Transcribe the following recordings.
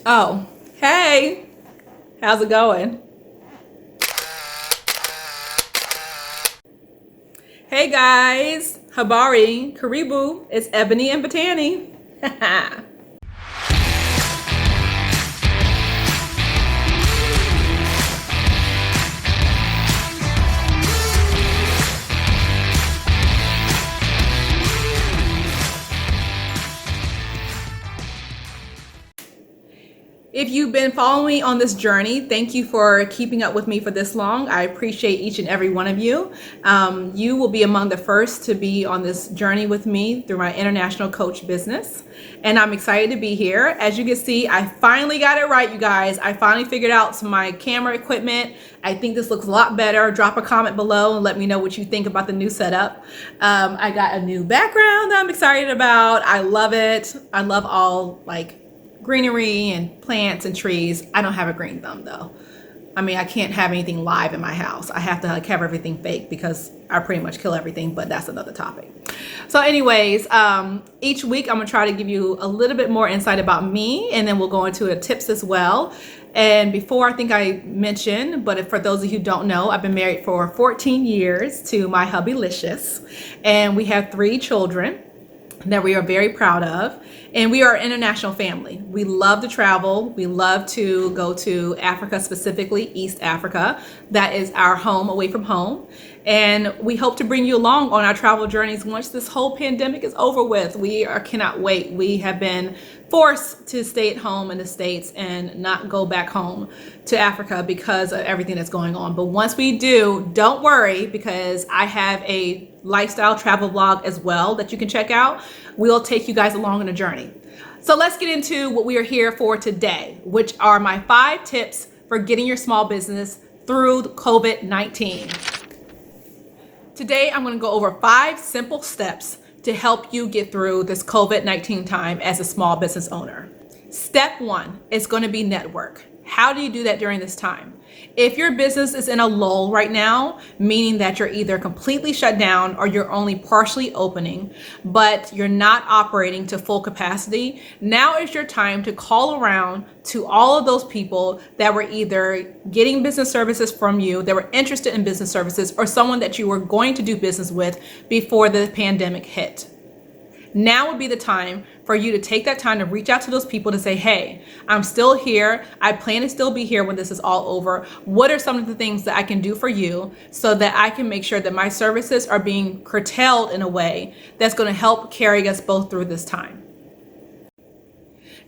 Oh, hey, how's it going? Hey guys, Habari, Karibu, it's Ebony and Batani. If you've been following me on this journey, thank you for keeping up with me for this long. I appreciate each and every one of you. You will be among the first to be on this journey with me through my international coach business. And I'm excited to be here. As you can see, I finally got it right, you guys. I finally figured out some of my camera equipment. I think this looks a lot better. Drop a comment below and let me know what you think about the new setup. I got a new background that I'm excited about. I love it. I love all greenery and plants and trees. I don't have a green thumb though. I mean, I can't have anything live in my house. I have to have everything fake because I pretty much kill everything, but that's another topic. So anyways, each week I'm gonna try to give you a little bit more insight about me, and then we'll go into the tips as well. And before, I think I mentioned, but for those of you who don't know, I've been married for 14 years to my hubby Licious, and we have 3 children that we are very proud of. And we are an international family. We love to travel. We love to go to Africa, specifically East Africa. That is our home away from home. And we hope to bring you along on our travel journeys once this whole pandemic is over with. Cannot wait. We have been forced to stay at home in the States and not go back home to Africa because of everything that's going on. But once we do, don't worry, because I have a lifestyle travel vlog as well that you can check out. We'll take you guys along on a journey. So let's get into what we are here for today, which are my 5 tips for getting your small business through COVID-19. Today, I'm going to go over 5 simple steps to help you get through this COVID-19 time as a small business owner. Step 1 is going to be network. How do you do that during this time? If your business is in a lull right now, meaning that you're either completely shut down or you're only partially opening, but you're not operating to full capacity, now is your time to call around to all of those people that were either getting business services from you, that were interested in business services, or someone that you were going to do business with before the pandemic hit. Now would be the time for you to take that time to reach out to those people to say, hey, I'm still here. I plan to still be here when this is all over. What are some of the things that I can do for you so that I can make sure that my services are being curtailed in a way that's going to help carry us both through this time?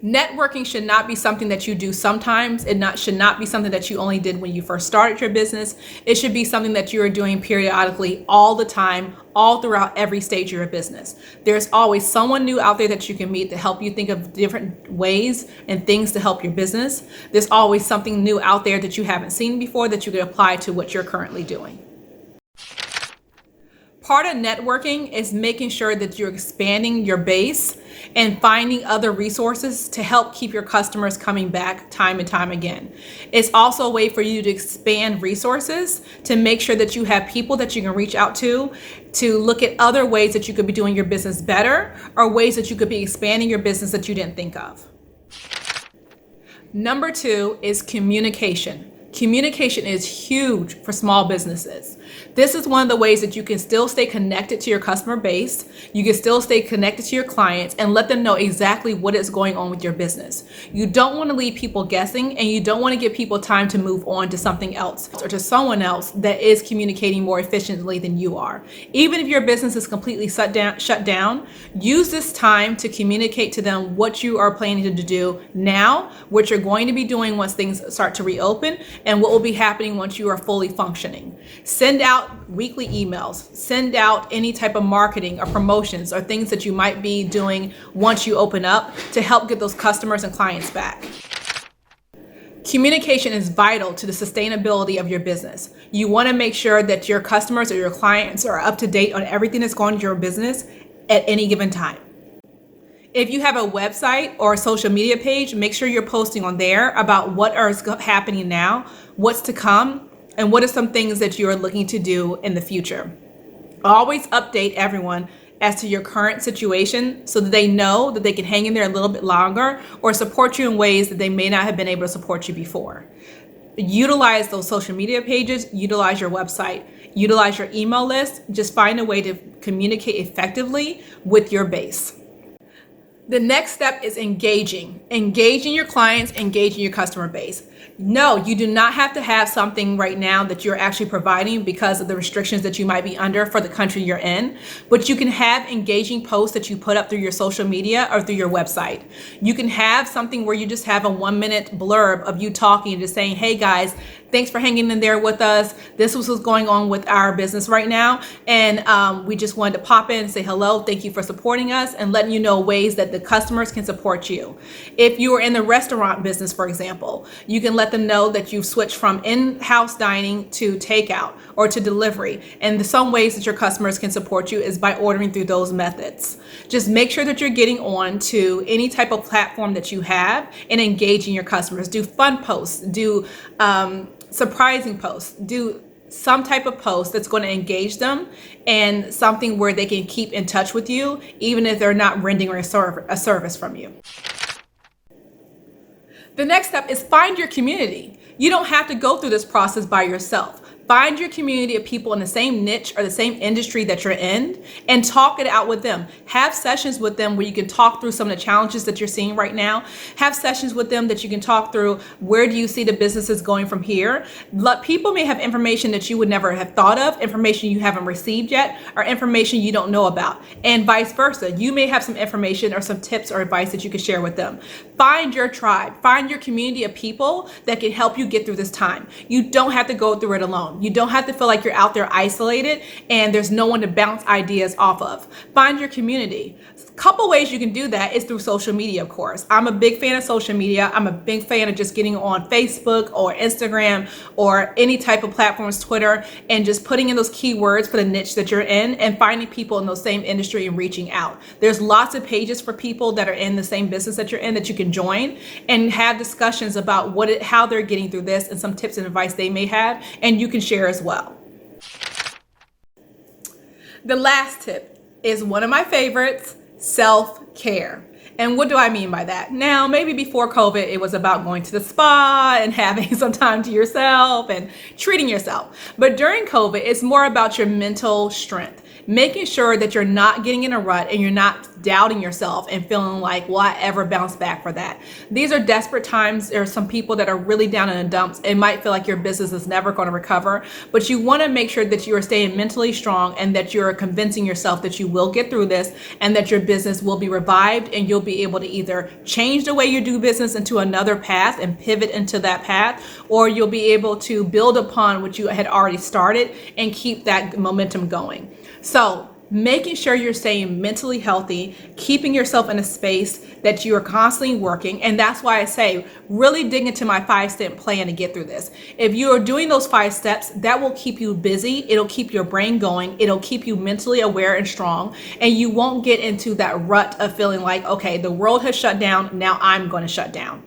Networking should not be something that you do sometimes. Should not be something that you only did when you first started your business. It should be something that you are doing periodically, all the time, all throughout every stage of your business. There's always someone new out there that you can meet to help you think of different ways and things to help your business. There's always something new out there that you haven't seen before that you can apply to what you're currently doing. Part of networking is making sure that you're expanding your base and finding other resources to help keep your customers coming back time and time again. It's also a way for you to expand resources to make sure that you have people that you can reach out to look at other ways that you could be doing your business better, or ways that you could be expanding your business that you didn't think of. Number 2 is communication. Communication is huge for small businesses. This is one of the ways that you can still stay connected to your customer base. You can still stay connected to your clients and let them know exactly what is going on with your business. You don't want to leave people guessing, and you don't want to give people time to move on to something else or to someone else that is communicating more efficiently than you are. Even if your business is completely shut down, use this time to communicate to them what you are planning to do now, what you're going to be doing once things start to reopen, and what will be happening once you are fully functioning. Send out weekly emails, send out any type of marketing or promotions or things that you might be doing once you open up to help get those customers and clients back. Communication is vital to the sustainability of your business. You want to make sure that your customers or your clients are up to date on everything that's going on in your business at any given time. If you have a website or a social media page, make sure you're posting on there about what is happening now, what's to come, and what are some things that you are looking to do in the future. Always update everyone as to your current situation so that they know that they can hang in there a little bit longer or support you in ways that they may not have been able to support you before. Utilize those social media pages, utilize your website, utilize your email list. Just find a way to communicate effectively with your base. The next step is engaging your clients, engaging your customer base. No, you do not have to have something right now that you're actually providing because of the restrictions that you might be under for the country you're in, but you can have engaging posts that you put up through your social media or through your website. You can have something where you just have a 1-minute blurb of you talking and just saying, hey guys, thanks for hanging in there with us. This was what's going on with our business right now. And we just wanted to pop in and say hello. Thank you for supporting us and letting you know ways that the customers can support you. If you are in the restaurant business, for example, you can let them know that you've switched from in-house dining to takeout or to delivery. And some ways that your customers can support you is by ordering through those methods. Just make sure that you're getting on to any type of platform that you have and engaging your customers. Do fun posts, do surprising posts, do some type of post that's going to engage them and something where they can keep in touch with you even if they're not rendering a service from you. The next step is find your community. You don't have to go through this process by yourself. Find your community of people in the same niche or the same industry that you're in and talk it out with them. Have sessions with them where you can talk through some of the challenges that you're seeing right now. Have sessions with them that you can talk through where do you see the businesses going from here. People may have information that you would never have thought of, information you haven't received yet, or information you don't know about, and vice versa. You may have some information or some tips or advice that you can share with them. Find your tribe. Find your community of people that can help you get through this time. You don't have to go through it alone. You don't have to feel like you're out there isolated and there's no one to bounce ideas off of. Find your community. A couple ways you can do that is through social media, of course. I'm a big fan of social media. I'm a big fan of just getting on Facebook or Instagram or any type of platforms, Twitter, and just putting in those keywords for the niche that you're in and finding people in those same industry and reaching out. There's lots of pages for people that are in the same business that you're in that you can join and have discussions about how they're getting through this and some tips and advice they may have, and you can share as well. The last tip is one of my favorites, self-care. And what do I mean by that? Now, maybe before COVID, it was about going to the spa and having some time to yourself and treating yourself. But during COVID, it's more about your mental strength. Making sure that you're not getting in a rut and you're not doubting yourself and feeling like, will I ever bounce back for that? These are desperate times. There are some people that are really down in the dumps. It might feel like your business is never going to recover, but you want to make sure that you are staying mentally strong and that you're convincing yourself that you will get through this and that your business will be revived and you'll be able to either change the way you do business into another path and pivot into that path, or you'll be able to build upon what you had already started and keep that momentum going. So making sure you're staying mentally healthy, keeping yourself in a space that you are constantly working. And that's why I say, really dig into my 5-step plan to get through this. If you are doing those 5 steps, that will keep you busy. It'll keep your brain going. It'll keep you mentally aware and strong. And you won't get into that rut of feeling like, okay, the world has shut down. Now I'm going to shut down.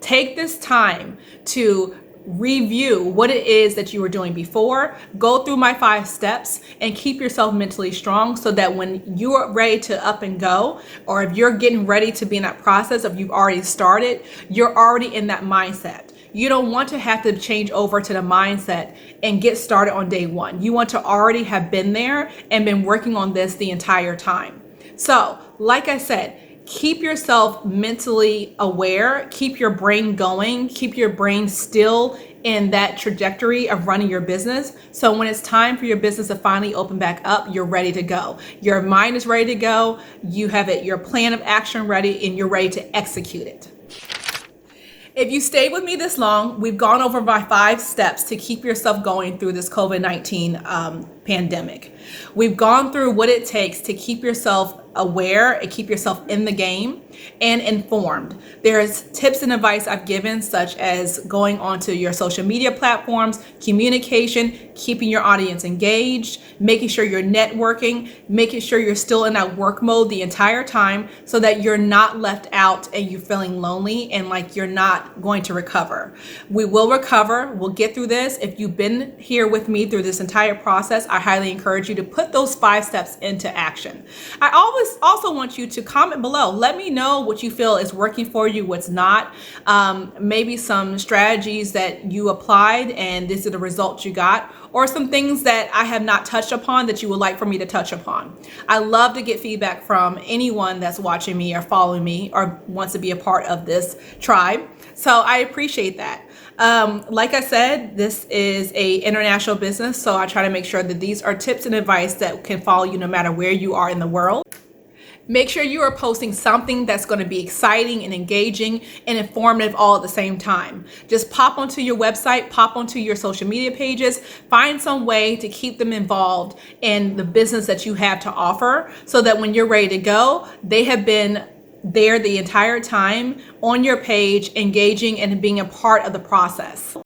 Take this time to review what it is that you were doing before, go through my 5 steps and keep yourself mentally strong so that when you are ready to up and go, or if you're getting ready to be in that process of you've already started, you're already in that mindset. You don't want to have to change over to the mindset and get started on day 1. You want to already have been there and been working on this the entire time. So, like I said, keep yourself mentally aware, keep your brain going, keep your brain still in that trajectory of running your business. So when it's time for your business to finally open back up, you're ready to go. Your mind is ready to go. You have your plan of action ready and you're ready to execute it. If you stayed with me this long, we've gone over my 5 steps to keep yourself going through this COVID-19 pandemic. We've gone through what it takes to keep yourself aware and keep yourself in the game and informed. There's tips and advice I've given, such as going onto your social media platforms, communication, keeping your audience engaged, making sure you're networking, making sure you're still in that work mode the entire time so that you're not left out and you're feeling lonely and like you're not going to recover. We will recover. We'll get through this. If you've been here with me through this entire process, I highly encourage you to put those 5 steps into action. I always also want you to comment below. Let me know what you feel is working for you, what's not. Maybe some strategies that you applied and these are the results you got, or some things that I have not touched upon that you would like for me to touch upon. I love to get feedback from anyone that's watching me or following me or wants to be a part of this tribe. So I appreciate that. Like I said, this is a international business, so I try to make sure that these are tips and advice that can follow you no matter where you are in the world. Make sure you are posting something that's going to be exciting and engaging and informative all at the same time. Just pop onto your website, pop onto your social media pages, find some way to keep them involved in the business that you have to offer so that when you're ready to go, they have been there the entire time on your page, engaging and being a part of the process.